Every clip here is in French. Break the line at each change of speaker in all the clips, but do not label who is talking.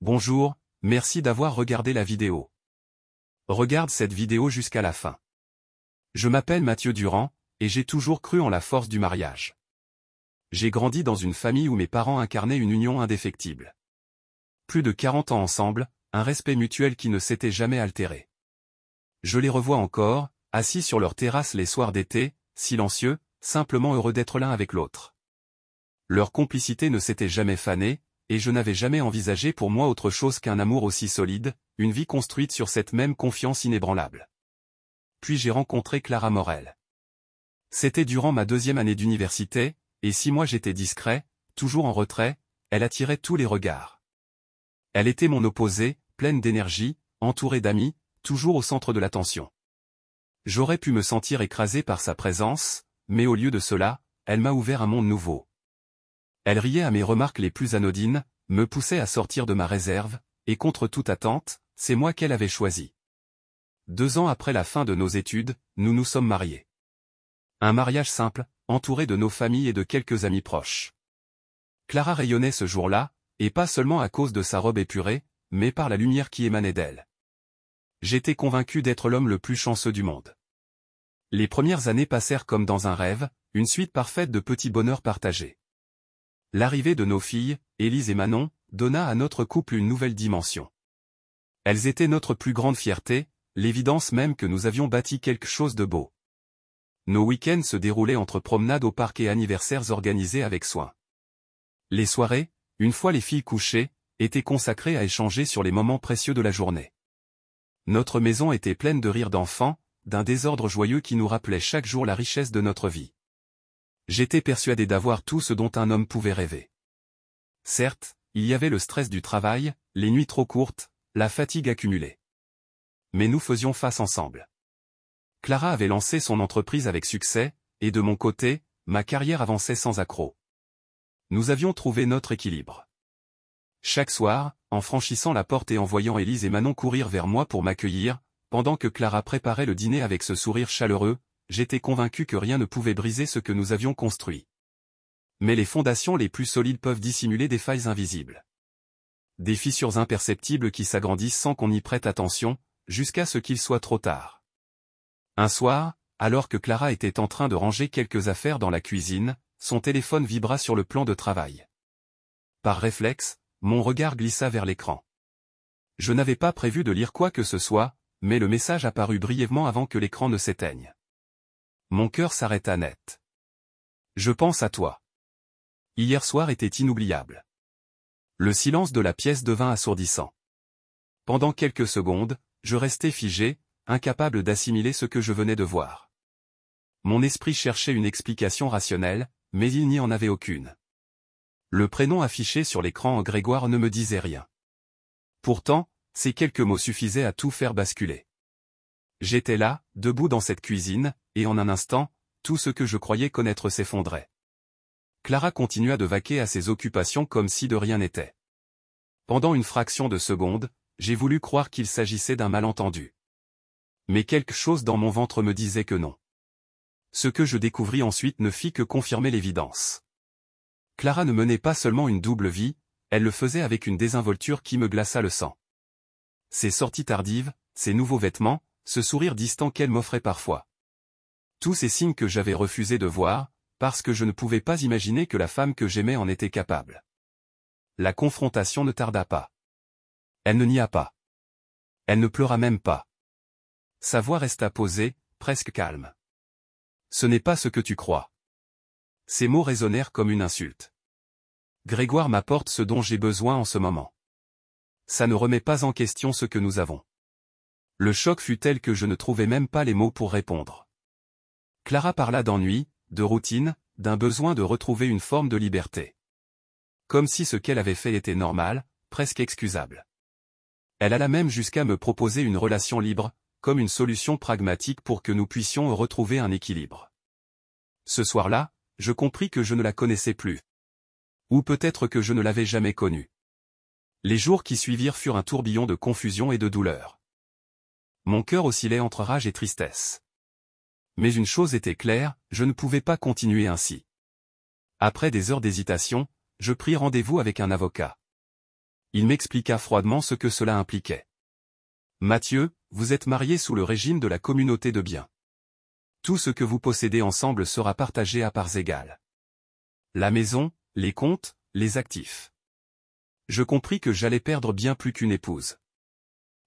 Bonjour, merci d'avoir regardé la vidéo. Regarde cette vidéo jusqu'à la fin. Je m'appelle Mathieu Durand, et j'ai toujours cru en la force du mariage. J'ai grandi dans une famille où mes parents incarnaient une union indéfectible. Plus de 40 ans ensemble, un respect mutuel qui ne s'était jamais altéré. Je les revois encore, assis sur leur terrasse les soirs d'été, silencieux, simplement heureux d'être l'un avec l'autre. Leur complicité ne s'était jamais fanée, et je n'avais jamais envisagé pour moi autre chose qu'un amour aussi solide, une vie construite sur cette même confiance inébranlable. Puis j'ai rencontré Clara Morel. C'était durant ma 2e année d'université, et si moi j'étais discret, toujours en retrait, elle attirait tous les regards. Elle était mon opposée, pleine d'énergie, entourée d'amis, toujours au centre de l'attention. J'aurais pu me sentir écrasé par sa présence, mais au lieu de cela, elle m'a ouvert un monde nouveau. Elle riait à mes remarques les plus anodines, me poussait à sortir de ma réserve, et contre toute attente, c'est moi qu'elle avait choisi. 2 ans après la fin de nos études, nous nous sommes mariés. Un mariage simple, entouré de nos familles et de quelques amis proches. Clara rayonnait ce jour-là, et pas seulement à cause de sa robe épurée, mais par la lumière qui émanait d'elle. J'étais convaincu d'être l'homme le plus chanceux du monde. Les premières années passèrent comme dans un rêve, une suite parfaite de petits bonheurs partagés. L'arrivée de nos filles, Élise et Manon, donna à notre couple une nouvelle dimension. Elles étaient notre plus grande fierté, l'évidence même que nous avions bâti quelque chose de beau. Nos week-ends se déroulaient entre promenades au parc et anniversaires organisés avec soin. Les soirées, une fois les filles couchées, étaient consacrées à échanger sur les moments précieux de la journée. Notre maison était pleine de rires d'enfants, d'un désordre joyeux qui nous rappelait chaque jour la richesse de notre vie. J'étais persuadé d'avoir tout ce dont un homme pouvait rêver. Certes, il y avait le stress du travail, les nuits trop courtes, la fatigue accumulée. Mais nous faisions face ensemble. Clara avait lancé son entreprise avec succès, et de mon côté, ma carrière avançait sans accroc. Nous avions trouvé notre équilibre. Chaque soir, en franchissant la porte et en voyant Élise et Manon courir vers moi pour m'accueillir, pendant que Clara préparait le dîner avec ce sourire chaleureux, j'étais convaincu que rien ne pouvait briser ce que nous avions construit. Mais les fondations les plus solides peuvent dissimuler des failles invisibles. Des fissures imperceptibles qui s'agrandissent sans qu'on y prête attention, jusqu'à ce qu'il soit trop tard. Un soir, alors que Clara était en train de ranger quelques affaires dans la cuisine, son téléphone vibra sur le plan de travail. Par réflexe, mon regard glissa vers l'écran. Je n'avais pas prévu de lire quoi que ce soit, mais le message apparut brièvement avant que l'écran ne s'éteigne. Mon cœur s'arrêta net. Je pense à toi. Hier soir était inoubliable. Le silence de la pièce devint assourdissant. Pendant quelques secondes, je restais figé, incapable d'assimiler ce que je venais de voir. Mon esprit cherchait une explication rationnelle, mais il n'y en avait aucune. Le prénom affiché sur l'écran en Grégoire ne me disait rien. Pourtant, ces quelques mots suffisaient à tout faire basculer. J'étais là, debout dans cette cuisine, et en un instant, tout ce que je croyais connaître s'effondrait. Clara continua de vaquer à ses occupations comme si de rien n'était. Pendant une fraction de seconde, j'ai voulu croire qu'il s'agissait d'un malentendu. Mais quelque chose dans mon ventre me disait que non. Ce que je découvris ensuite ne fit que confirmer l'évidence. Clara ne menait pas seulement une double vie, elle le faisait avec une désinvolture qui me glaça le sang. Ses sorties tardives, ses nouveaux vêtements, ce sourire distant qu'elle m'offrait parfois. Tous ces signes que j'avais refusé de voir, parce que je ne pouvais pas imaginer que la femme que j'aimais en était capable. La confrontation ne tarda pas. Elle ne nia pas. Elle ne pleura même pas. Sa voix resta posée, presque calme. Ce n'est pas ce que tu crois. Ces mots résonnèrent comme une insulte. Grégoire m'apporte ce dont j'ai besoin en ce moment. Ça ne remet pas en question ce que nous avons. Le choc fut tel que je ne trouvais même pas les mots pour répondre. Clara parla d'ennui, de routine, d'un besoin de retrouver une forme de liberté. Comme si ce qu'elle avait fait était normal, presque excusable. Elle alla même jusqu'à me proposer une relation libre, comme une solution pragmatique pour que nous puissions retrouver un équilibre. Ce soir-là, je compris que je ne la connaissais plus. Ou peut-être que je ne l'avais jamais connue. Les jours qui suivirent furent un tourbillon de confusion et de douleur. Mon cœur oscillait entre rage et tristesse. Mais une chose était claire, je ne pouvais pas continuer ainsi. Après des heures d'hésitation, je pris rendez-vous avec un avocat. Il m'expliqua froidement ce que cela impliquait. Mathieu, vous êtes marié sous le régime de la communauté de biens. Tout ce que vous possédez ensemble sera partagé à parts égales. La maison, les comptes, les actifs. Je compris que j'allais perdre bien plus qu'une épouse.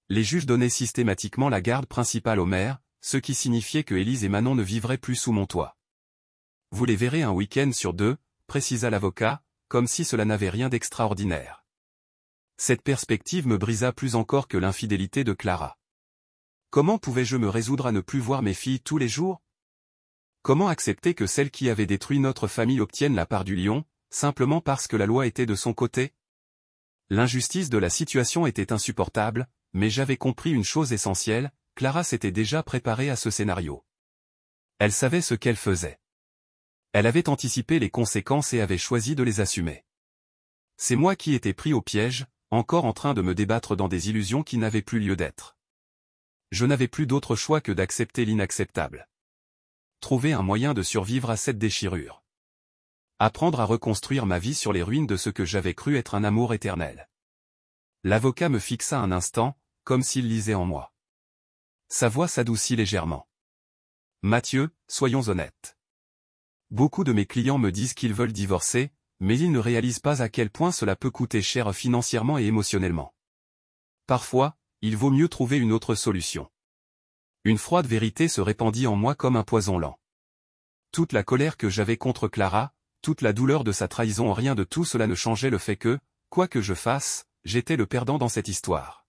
Les juges donnaient systématiquement la garde principale au maire, ce qui signifiait que Élise et Manon ne vivraient plus sous mon toit. Vous les verrez un week-end sur 2, précisa l'avocat, comme si cela n'avait rien d'extraordinaire. Cette perspective me brisa plus encore que l'infidélité de Clara. Comment pouvais-je me résoudre à ne plus voir mes filles tous les jours? Comment accepter que celle qui avait détruit notre famille obtienne la part du lion, simplement parce que la loi était de son côté? L'injustice de la situation était insupportable, mais j'avais compris une chose essentielle, Clara s'était déjà préparée à ce scénario. Elle savait ce qu'elle faisait. Elle avait anticipé les conséquences et avait choisi de les assumer. C'est moi qui étais pris au piège, encore en train de me débattre dans des illusions qui n'avaient plus lieu d'être. Je n'avais plus d'autre choix que d'accepter l'inacceptable. Trouver un moyen de survivre à cette déchirure. Apprendre à reconstruire ma vie sur les ruines de ce que j'avais cru être un amour éternel. L'avocat me fixa un instant, comme s'il lisait en moi. Sa voix s'adoucit légèrement. Mathieu, soyons honnêtes. Beaucoup de mes clients me disent qu'ils veulent divorcer, mais ils ne réalisent pas à quel point cela peut coûter cher financièrement et émotionnellement. Parfois, il vaut mieux trouver une autre solution. Une froide vérité se répandit en moi comme un poison lent. Toute la colère que j'avais contre Clara, toute la douleur de sa trahison, rien de tout cela ne changeait le fait que, quoi que je fasse, j'étais le perdant dans cette histoire.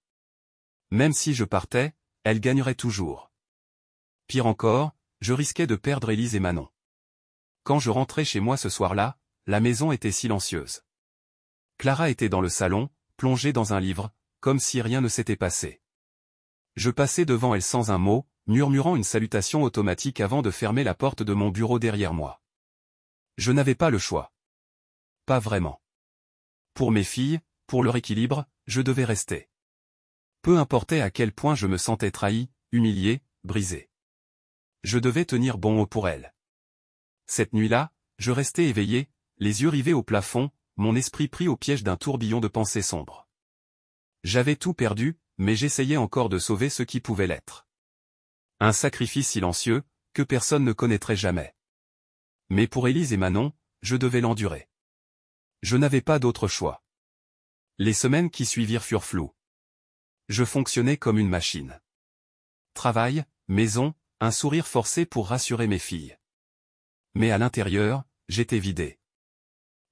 Même si je partais, elle gagnerait toujours. Pire encore, je risquais de perdre Élise et Manon. Quand je rentrais chez moi ce soir-là, la maison était silencieuse. Clara était dans le salon, plongée dans un livre, comme si rien ne s'était passé. Je passais devant elle sans un mot, murmurant une salutation automatique avant de fermer la porte de mon bureau derrière moi. Je n'avais pas le choix. Pas vraiment. Pour mes filles, pour leur équilibre, je devais rester. Peu importait à quel point je me sentais trahi, humilié, brisé. Je devais tenir bon pour elles. Cette nuit-là, je restais éveillé, les yeux rivés au plafond, mon esprit pris au piège d'un tourbillon de pensées sombres. J'avais tout perdu, mais j'essayais encore de sauver ce qui pouvait l'être. Un sacrifice silencieux, que personne ne connaîtrait jamais. Mais pour Élise et Manon, je devais l'endurer. Je n'avais pas d'autre choix. Les semaines qui suivirent furent floues. Je fonctionnais comme une machine. Travail, maison, un sourire forcé pour rassurer mes filles. Mais à l'intérieur, j'étais vidé.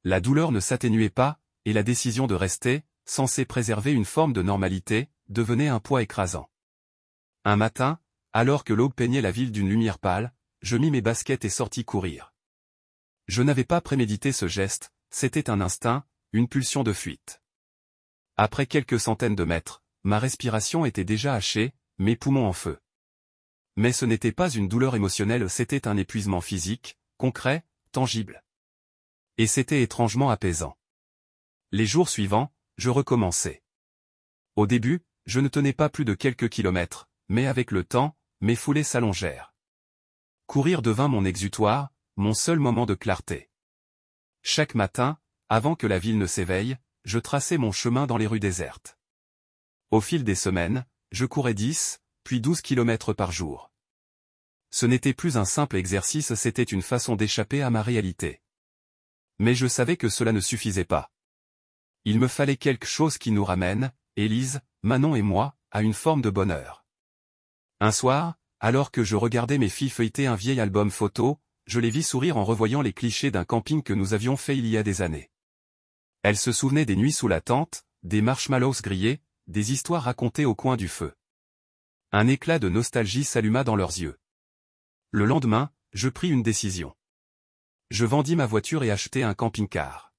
La douleur ne s'atténuait pas, et la décision de rester, censée préserver une forme de normalité, devenait un poids écrasant. Un matin, alors que l'aube peignait la ville d'une lumière pâle, je mis mes baskets et sortis courir. Je n'avais pas prémédité ce geste, c'était un instinct, une pulsion de fuite. Après quelques centaines de mètres, ma respiration était déjà hachée, mes poumons en feu. Mais ce n'était pas une douleur émotionnelle, c'était un épuisement physique, concret, tangible. Et c'était étrangement apaisant. Les jours suivants, je recommençais. Au début, je ne tenais pas plus de quelques kilomètres, mais avec le temps, mes foulées s'allongèrent. Courir devint mon exutoire, mon seul moment de clarté. Chaque matin, avant que la ville ne s'éveille, je traçais mon chemin dans les rues désertes. Au fil des semaines, je courais 10, puis 12 kilomètres par jour. Ce n'était plus un simple exercice, c'était une façon d'échapper à ma réalité. Mais je savais que cela ne suffisait pas. Il me fallait quelque chose qui nous ramène, Élise, Manon et moi, à une forme de bonheur. Un soir, alors que je regardais mes filles feuilleter un vieil album photo, je les vis sourire en revoyant les clichés d'un camping que nous avions fait il y a des années. Elles se souvenaient des nuits sous la tente, des marshmallows grillés, des histoires racontées au coin du feu. Un éclat de nostalgie s'alluma dans leurs yeux. Le lendemain, je pris une décision. Je vendis ma voiture et achetai un camping-car.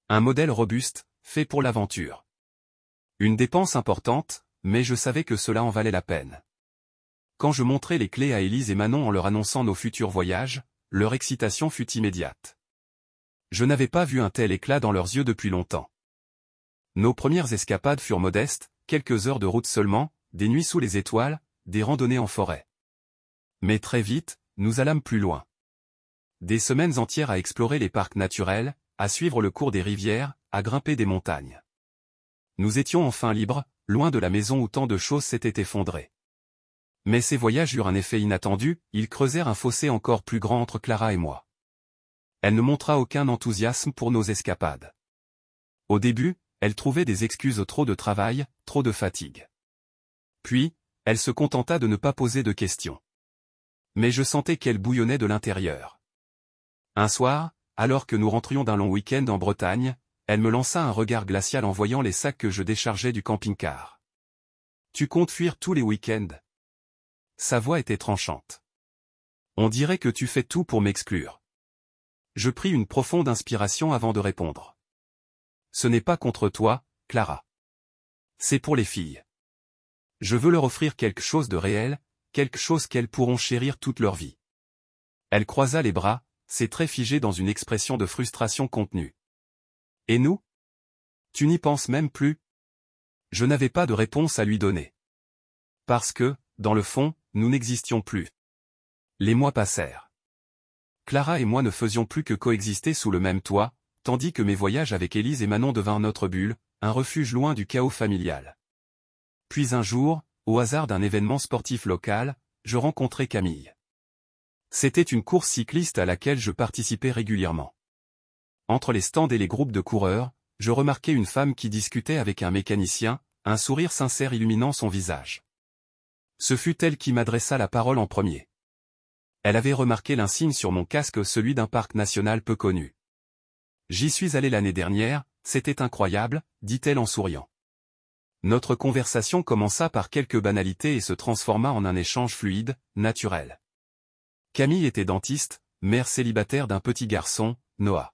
Un modèle robuste, fait pour l'aventure. Une dépense importante, mais je savais que cela en valait la peine. Quand je montrai les clés à Élise et Manon en leur annonçant nos futurs voyages, leur excitation fut immédiate. Je n'avais pas vu un tel éclat dans leurs yeux depuis longtemps. Nos premières escapades furent modestes, quelques heures de route seulement, des nuits sous les étoiles, des randonnées en forêt. Mais très vite, nous allâmes plus loin. Des semaines entières à explorer les parcs naturels, à suivre le cours des rivières, à grimper des montagnes. Nous étions enfin libres, loin de la maison où tant de choses s'étaient effondrées. Mais ces voyages eurent un effet inattendu, ils creusèrent un fossé encore plus grand entre Clara et moi. Elle ne montra aucun enthousiasme pour nos escapades. Au début, elle trouvait des excuses: trop de travail, trop de fatigue. Puis, elle se contenta de ne pas poser de questions. Mais je sentais qu'elle bouillonnait de l'intérieur. Un soir, alors que nous rentrions d'un long week-end en Bretagne, elle me lança un regard glacial en voyant les sacs que je déchargeais du camping-car. « Tu comptes fuir tous les week-ends ?» Sa voix était tranchante. « On dirait que tu fais tout pour m'exclure. » Je pris une profonde inspiration avant de répondre. « Ce n'est pas contre toi, Clara. C'est pour les filles. Je veux leur offrir quelque chose de réel, quelque chose qu'elles pourront chérir toute leur vie. » Elle croisa les bras, ses traits figés dans une expression de frustration contenue. « Et nous? Tu n'y penses même plus ?» Je n'avais pas de réponse à lui donner. Parce que, dans le fond, nous n'existions plus. Les mois passèrent. Clara et moi ne faisions plus que coexister sous le même toit, tandis que mes voyages avec Élise et Manon devinrent notre bulle, un refuge loin du chaos familial. Puis un jour, au hasard d'un événement sportif local, je rencontrai Camille. C'était une course cycliste à laquelle je participais régulièrement. Entre les stands et les groupes de coureurs, je remarquai une femme qui discutait avec un mécanicien, un sourire sincère illuminant son visage. Ce fut elle qui m'adressa la parole en premier. Elle avait remarqué l'insigne sur mon casque, celui d'un parc national peu connu. « J'y suis allée l'année dernière, c'était incroyable, dit-elle en souriant. » Notre conversation commença par quelques banalités et se transforma en un échange fluide, naturel. Camille était dentiste, mère célibataire d'un petit garçon, Noah.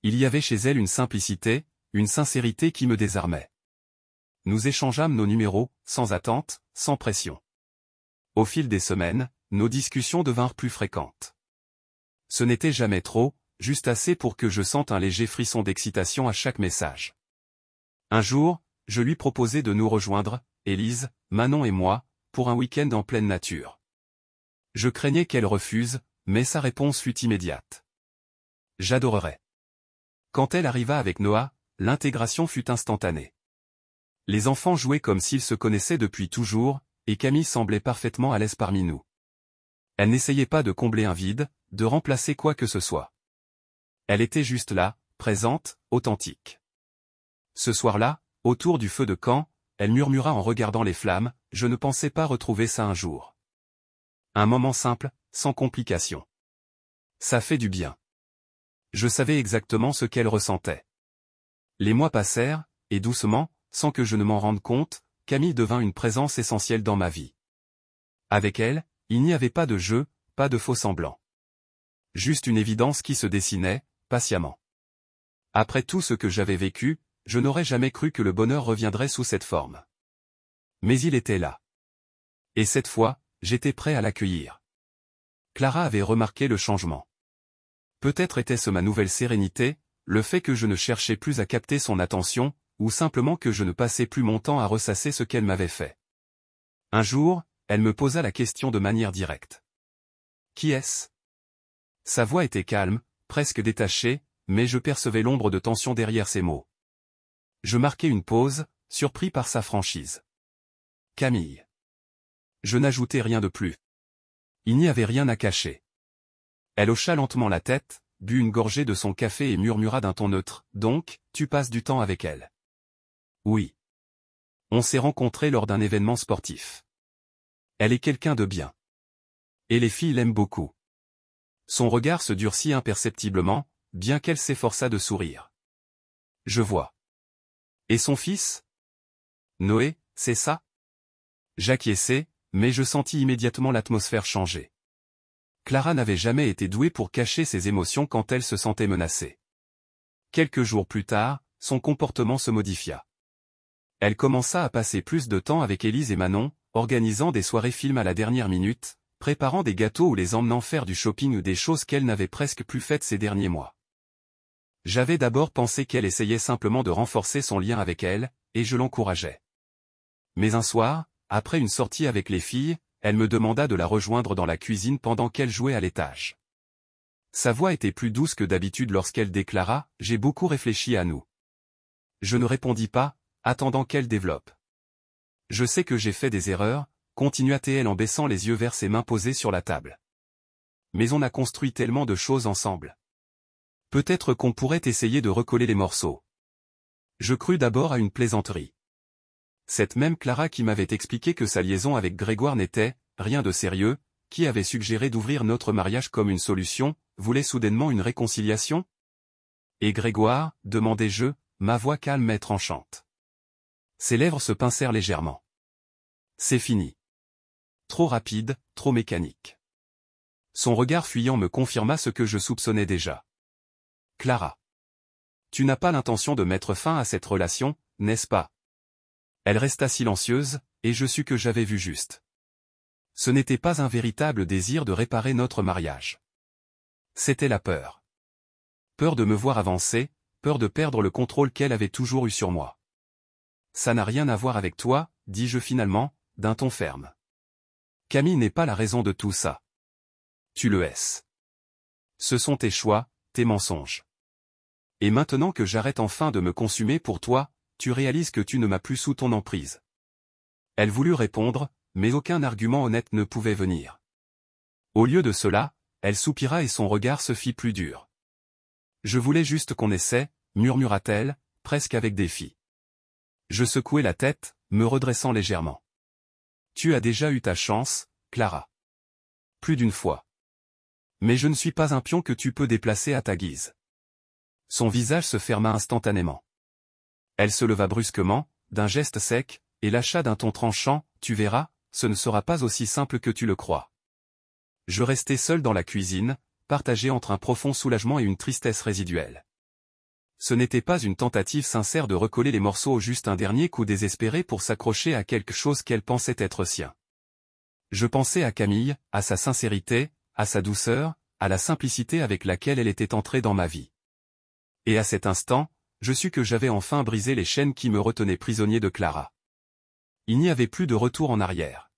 Il y avait chez elle une simplicité, une sincérité qui me désarmait. Nous échangeâmes nos numéros, sans attente, sans pression. Au fil des semaines, nos discussions devinrent plus fréquentes. Ce n'était jamais trop, juste assez pour que je sente un léger frisson d'excitation à chaque message. Un jour, je lui proposai de nous rejoindre, Élise, Manon et moi, pour un week-end en pleine nature. Je craignais qu'elle refuse, mais sa réponse fut immédiate. « J'adorerais. » Quand elle arriva avec Noah, l'intégration fut instantanée. Les enfants jouaient comme s'ils se connaissaient depuis toujours, et Camille semblait parfaitement à l'aise parmi nous. Elle n'essayait pas de combler un vide, de remplacer quoi que ce soit. Elle était juste là, présente, authentique. Ce soir-là, autour du feu de camp, elle murmura en regardant les flammes, « Je ne pensais pas retrouver ça un jour. » Un moment simple, sans complication. Ça fait du bien. Je savais exactement ce qu'elle ressentait. Les mois passèrent, et doucement, sans que je ne m'en rende compte, Camille devint une présence essentielle dans ma vie. Avec elle, il n'y avait pas de jeu, pas de faux-semblants. Juste une évidence qui se dessinait, patiemment. Après tout ce que j'avais vécu, je n'aurais jamais cru que le bonheur reviendrait sous cette forme. Mais il était là. Et cette fois, j'étais prêt à l'accueillir. Clara avait remarqué le changement. Peut-être était-ce ma nouvelle sérénité, le fait que je ne cherchais plus à capter son attention, ou simplement que je ne passais plus mon temps à ressasser ce qu'elle m'avait fait. Un jour, elle me posa la question de manière directe. « Qui est-ce » Sa voix était calme, presque détachée, mais je percevais l'ombre de tension derrière ses mots. Je marquai une pause, surpris par sa franchise. « Camille. » Je n'ajoutai rien de plus. Il n'y avait rien à cacher. Elle hocha lentement la tête, but une gorgée de son café et murmura d'un ton neutre, « Donc, tu passes du temps avec elle ?» Oui. On s'est rencontrés lors d'un événement sportif. Elle est quelqu'un de bien. Et les filles l'aiment beaucoup. Son regard se durcit imperceptiblement, bien qu'elle s'efforçât de sourire. Je vois. Et son fils? Noé, c'est ça? J'acquiesçai, mais je sentis immédiatement l'atmosphère changer. Clara n'avait jamais été douée pour cacher ses émotions quand elle se sentait menacée. Quelques jours plus tard, son comportement se modifia. Elle commença à passer plus de temps avec Élise et Manon, organisant des soirées films à la dernière minute, préparant des gâteaux ou les emmenant faire du shopping ou des choses qu'elle n'avait presque plus faites ces derniers mois. J'avais d'abord pensé qu'elle essayait simplement de renforcer son lien avec elle, et je l'encourageais. Mais un soir, après une sortie avec les filles, elle me demanda de la rejoindre dans la cuisine pendant qu'elle jouait à l'étage. Sa voix était plus douce que d'habitude lorsqu'elle déclara « J'ai beaucoup réfléchi à nous. » Je ne répondis pas, attendant qu'elle développe. Je sais que j'ai fait des erreurs, continua-t-elle en baissant les yeux vers ses mains posées sur la table. Mais on a construit tellement de choses ensemble. Peut-être qu'on pourrait essayer de recoller les morceaux. Je crus d'abord à une plaisanterie. Cette même Clara qui m'avait expliqué que sa liaison avec Grégoire n'était rien de sérieux, qui avait suggéré d'ouvrir notre mariage comme une solution, voulait soudainement une réconciliation? Et Grégoire, demandai-je, ma voix calme et tranchante. Ses lèvres se pincèrent légèrement. C'est fini. Trop rapide, trop mécanique. Son regard fuyant me confirma ce que je soupçonnais déjà. Clara. Tu n'as pas l'intention de mettre fin à cette relation, n'est-ce pas? Elle resta silencieuse, et je sus que j'avais vu juste. Ce n'était pas un véritable désir de réparer notre mariage. C'était la peur. Peur de me voir avancer, peur de perdre le contrôle qu'elle avait toujours eu sur moi. Ça n'a rien à voir avec toi, dis-je finalement, d'un ton ferme. Camille n'est pas la raison de tout ça. Tu le es. Ce sont tes choix, tes mensonges. Et maintenant que j'arrête enfin de me consumer pour toi, tu réalises que tu ne m'as plus sous ton emprise. Elle voulut répondre, mais aucun argument honnête ne pouvait venir. Au lieu de cela, elle soupira et son regard se fit plus dur. Je voulais juste qu'on essaie, murmura-t-elle, presque avec défi. Je secouai la tête, me redressant légèrement. Tu as déjà eu ta chance, Clara. Plus d'une fois. Mais je ne suis pas un pion que tu peux déplacer à ta guise. Son visage se ferma instantanément. Elle se leva brusquement, d'un geste sec, et lâcha d'un ton tranchant, tu verras, ce ne sera pas aussi simple que tu le crois. Je restai seul dans la cuisine, partagé entre un profond soulagement et une tristesse résiduelle. Ce n'était pas une tentative sincère de recoller les morceaux, juste un dernier coup désespéré pour s'accrocher à quelque chose qu'elle pensait être sien. Je pensais à Camille, à sa sincérité, à sa douceur, à la simplicité avec laquelle elle était entrée dans ma vie. Et à cet instant, je sus que j'avais enfin brisé les chaînes qui me retenaient prisonnier de Clara. Il n'y avait plus de retour en arrière.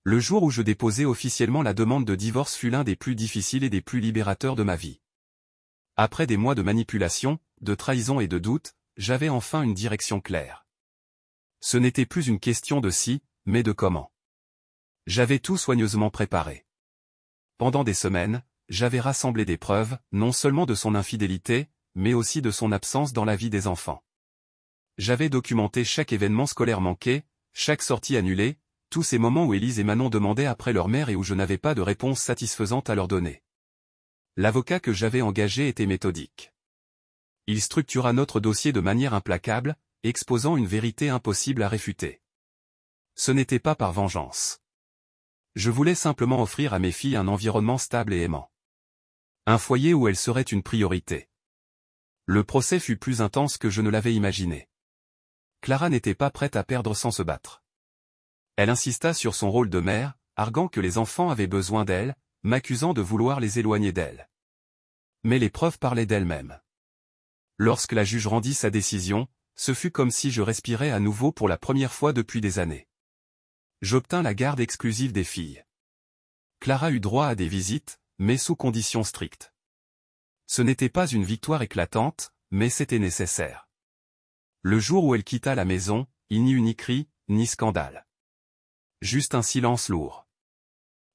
Le jour où je déposai officiellement la demande de divorce fut l'un des plus difficiles et des plus libérateurs de ma vie. Après des mois de manipulation, de trahison et de doute, j'avais enfin une direction claire. Ce n'était plus une question de si, mais de comment. J'avais tout soigneusement préparé. Pendant des semaines, j'avais rassemblé des preuves, non seulement de son infidélité, mais aussi de son absence dans la vie des enfants. J'avais documenté chaque événement scolaire manqué, chaque sortie annulée, tous ces moments où Élise et Manon demandaient après leur mère et où je n'avais pas de réponse satisfaisante à leur donner. L'avocat que j'avais engagé était méthodique. Il structura notre dossier de manière implacable, exposant une vérité impossible à réfuter. Ce n'était pas par vengeance. Je voulais simplement offrir à mes filles un environnement stable et aimant. Un foyer où elles seraient une priorité. Le procès fut plus intense que je ne l'avais imaginé. Clara n'était pas prête à perdre sans se battre. Elle insista sur son rôle de mère, arguant que les enfants avaient besoin d'elle, m'accusant de vouloir les éloigner d'elle. Mais les preuves parlaient d'elles-mêmes. Lorsque la juge rendit sa décision, ce fut comme si je respirais à nouveau pour la première fois depuis des années. J'obtins la garde exclusive des filles. Clara eut droit à des visites, mais sous conditions strictes. Ce n'était pas une victoire éclatante, mais c'était nécessaire. Le jour où elle quitta la maison, il n'y eut ni cri, ni scandale. Juste un silence lourd.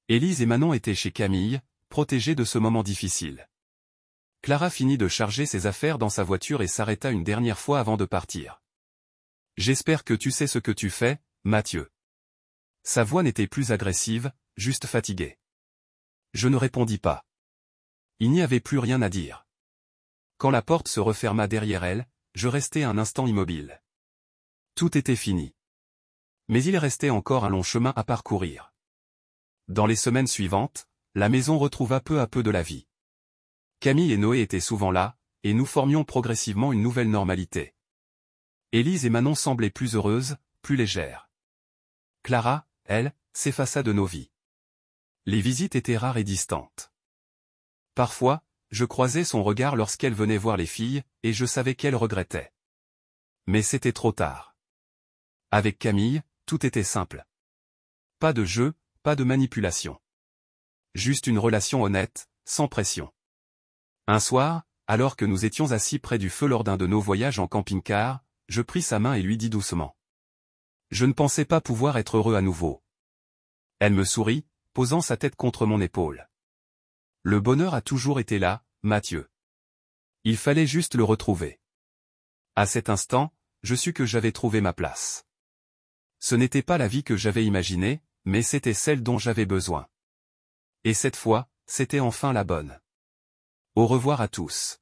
Élise et Manon étaient chez Camille, protégées de ce moment difficile. Clara finit de charger ses affaires dans sa voiture et s'arrêta une dernière fois avant de partir. « J'espère que tu sais ce que tu fais, Mathieu. » Sa voix n'était plus agressive, juste fatiguée. Je ne répondis pas. Il n'y avait plus rien à dire. Quand la porte se referma derrière elle, je restai un instant immobile. Tout était fini. Mais il restait encore un long chemin à parcourir. Dans les semaines suivantes, la maison retrouva peu à peu de la vie. Camille et Noé étaient souvent là, et nous formions progressivement une nouvelle normalité. Élise et Manon semblaient plus heureuses, plus légères. Clara, elle, s'effaça de nos vies. Les visites étaient rares et distantes. Parfois, je croisais son regard lorsqu'elle venait voir les filles, et je savais qu'elle regrettait. Mais c'était trop tard. Avec Camille, tout était simple. Pas de jeu, pas de manipulation. Juste une relation honnête, sans pression. Un soir, alors que nous étions assis près du feu lors d'un de nos voyages en camping-car, je pris sa main et lui dis doucement. Je ne pensais pas pouvoir être heureux à nouveau. Elle me sourit, posant sa tête contre mon épaule. Le bonheur a toujours été là, Mathieu. Il fallait juste le retrouver. À cet instant, je sus que j'avais trouvé ma place. Ce n'était pas la vie que j'avais imaginée, mais c'était celle dont j'avais besoin. Et cette fois, c'était enfin la bonne. Au revoir à tous.